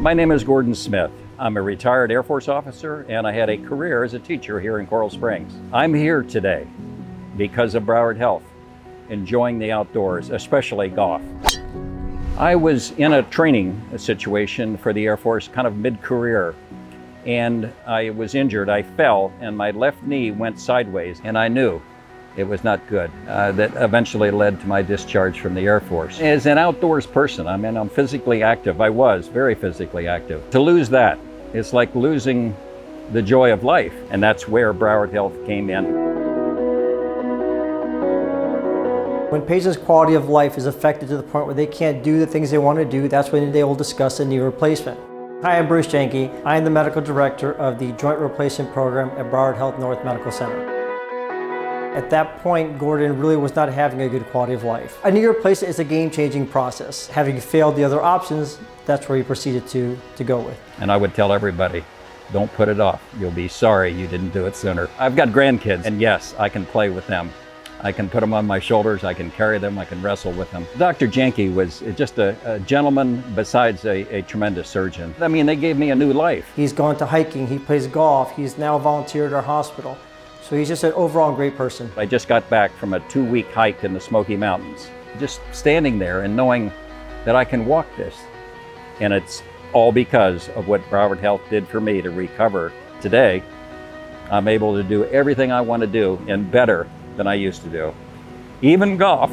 My name is Gordon Smith. I'm a retired Air Force officer and I had a career as a teacher here in Coral Springs. I'm here today because of Broward Health, enjoying the outdoors, especially golf. I was in a training situation for the Air Force kind of mid-career, and I was injured. I fell and my left knee went sideways, and I knew it was not good. That eventually led to my discharge from the Air Force. As an outdoors person, I'm physically active. I was very physically active. To lose that, it's like losing the joy of life, and that's where Broward Health came in. When patients' quality of life is affected to the point where they can't do the things they want to do, that's when they will discuss a knee replacement. Hi, I'm Bruce Janke. I am the medical director of the Joint Replacement Program at Broward Health North Medical Center. At that point, Gordon really was not having a good quality of life. A knee replacement is a game-changing process. Having failed the other options, that's where he proceeded to go with. And I would tell everybody, don't put it off. You'll be sorry you didn't do it sooner. I've got grandkids, and yes, I can play with them. I can put them on my shoulders, I can carry them, I can wrestle with them. Dr. Janke was just a gentleman besides a tremendous surgeon. I mean, they gave me a new life. He's gone to hiking, he plays golf, he's now volunteered at our hospital. So he's just an overall great person. I just got back from a 2-week hike in the Smoky Mountains. Just standing there and knowing that I can walk this. And it's all because of what Broward Health did for me to recover. Today, I'm able to do everything I want to do and better than I used to do. Even golf.